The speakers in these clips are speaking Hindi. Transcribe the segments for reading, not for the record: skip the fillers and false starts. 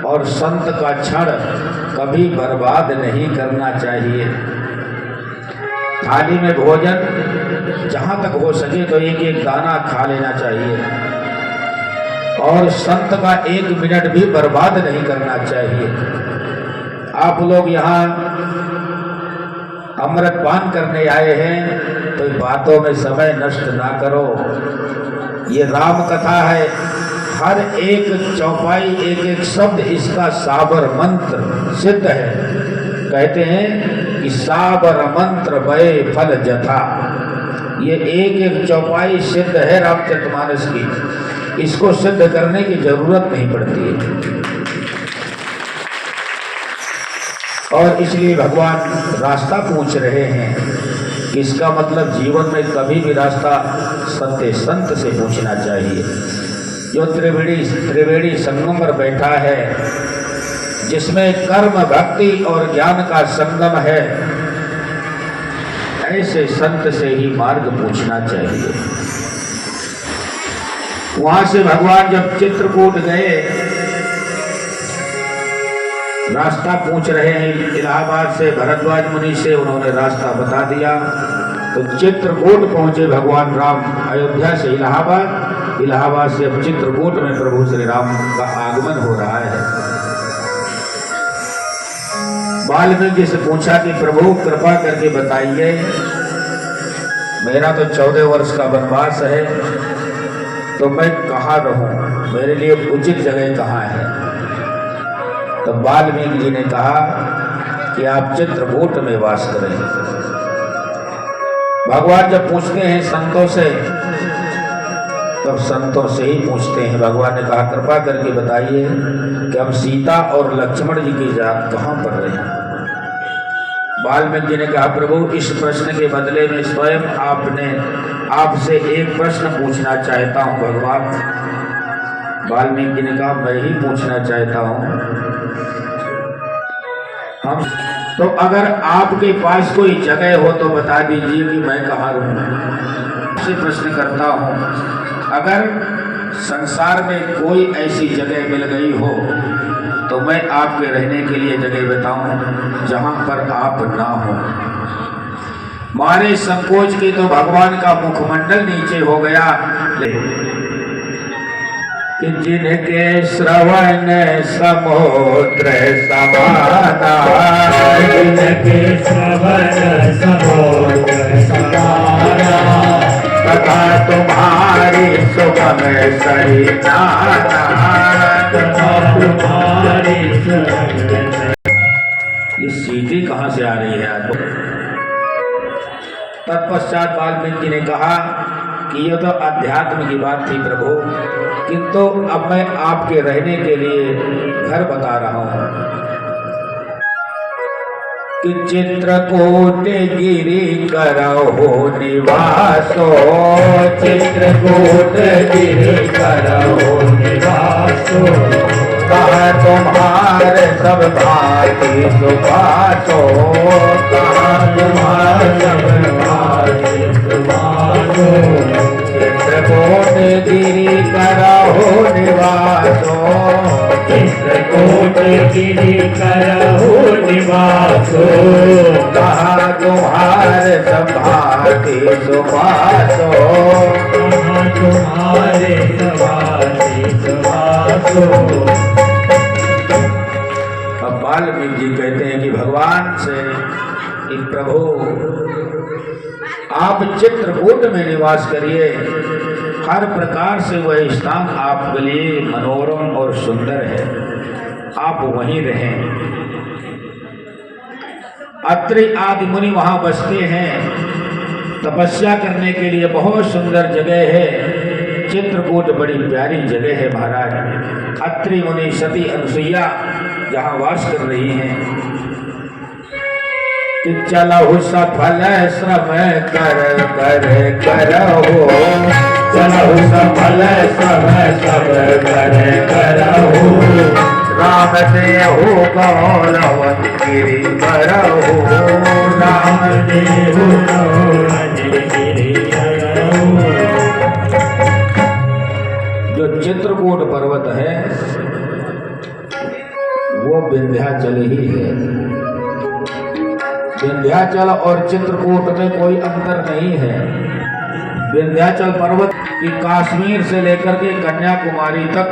और संत का क्षण कभी बर्बाद नहीं करना चाहिए। थाली में भोजन जहाँ तक हो सके तो एक एक दाना खा लेना चाहिए और संत का 1 मिनट भी बर्बाद नहीं करना चाहिए। आप लोग यहाँ अमृत पान करने आए हैं तो बातों में समय नष्ट ना करो। ये राम कथा है, हर एक चौपाई एक एक शब्द इसका साबर मंत्र सिद्ध है। कहते हैं कि साबर मंत्र भय फल जथा। ये एक एक चौपाई सिद्ध है रामचरितमानस की, इसको सिद्ध करने की जरूरत नहीं पड़ती है। और इसलिए भगवान रास्ता पूछ रहे हैं कि इसका मतलब जीवन में कभी भी रास्ता सत्य संत से पूछना चाहिए। जो त्रिवेणी संगम पर बैठा है, जिसमें कर्म भक्ति और ज्ञान का संगम है, ऐसे संत से ही मार्ग पूछना चाहिए। वहां से भगवान जब चित्रकूट गए, रास्ता पूछ रहे हैं इलाहाबाद से, भरद्वाज मुनि से उन्होंने रास्ता बता दिया। तो चित्रकूट पहुंचे भगवान राम, अयोध्या से इलाहाबाद, इलाहाबाद से अब चित्रकूट में प्रभु श्री राम का आगमन हो रहा है। वाल्मीकि से पूछा कि प्रभु कृपा करके बताइए, मेरा तो 14 वर्ष का वनवास है, तो मैं कहाँ रहूं, मेरे लिए उचित जगह कहाँ है। तो वाल्मीकि जी ने कहा कि आप चित्रकूट में वास करें। भगवान जब पूछते हैं संतों से, तब संतों से ही पूछते हैं। भगवान ने कहा कृपा करके बताइए कि हम सीता और लक्ष्मण जी की जात कहाँ पर रहे। वाल्मीकि जी ने कहा प्रभु इस प्रश्न के बदले में स्वयं आपसे एक प्रश्न पूछना चाहता हूँ भगवान। वाल्मीकि जी ने कहा मैं ही पूछना चाहता हूँ। हम तो अगर आपके पास कोई जगह हो तो बता दीजिए कि मैं कहाँ रहूँगा। आपसे प्रश्न करता हूँ, अगर संसार में कोई ऐसी जगह मिल गई हो तो मैं आपके रहने के लिए जगह बताऊं जहां पर आप ना हो। मारे संकोच की तो भगवान का मुखमंडल नीचे हो गया। कि जिनके श्रवण समुद्र समाना, जिनके श्रवण समुद्र समाना, तथा तुम्हारी सुगम सही नाना, तथा तुम्हारी ये सीटी कहाँ से आ रही है आज? तत्पश्चात वाल्मीकि ने कहा कि ये तो अध्यात्म की बात थी प्रभु, किंतु अब मैं आपके रहने के लिए घर बता रहा हूँ। कि चित्रकूट गिरि करहो निवासो, चित्रकूट गिरि करहो निवासो, कहाँ तुम्हारे सब भांति सुभासो, कहाँ तुम्हारे सब भांति सुभासो। चित्रकूट गिरि करहो निवासो, चित्रकूट गिरि करहो निवासो, कहाँ तुम्हारे सब भांति सुभासो, कहाँ तुम्हारे सब भांति सुभासो। अब वाल्मीकि जी कहते हैं कि भगवान से कि प्रभु आप चित्रकूट में निवास करिए, हर प्रकार से वह स्थान आपके लिए मनोरम और सुंदर है, आप वहीं रहें। अत्रि आदि मुनि वहां बसते हैं, तपस्या करने के लिए बहुत सुंदर जगह है। चित्रकूट बड़ी प्यारी जगह है महाराज। अत्रि मुनि सती अनुसुईया जहाँ वास कर रही हैं। कि चलहु सफल श्रम कर करहो, चलहु सफल श्रम सब करहो, राम देहु गौरव गिरि करहो, राम देहु गौरव गिरि करहो। जो चित्रकूट पर्वत है वो विंध्याचल ही है। विंध्याचल और चित्रकूट में कोई अंतर नहीं है। विंध्याचल पर्वत की कश्मीर से लेकर के कन्याकुमारी तक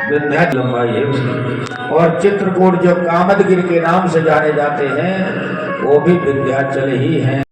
विंध्याचल लंबाई है उसकी। और चित्रकूट जो कामदगिरि के नाम से जाने जाते हैं वो भी विंध्याचल ही हैं।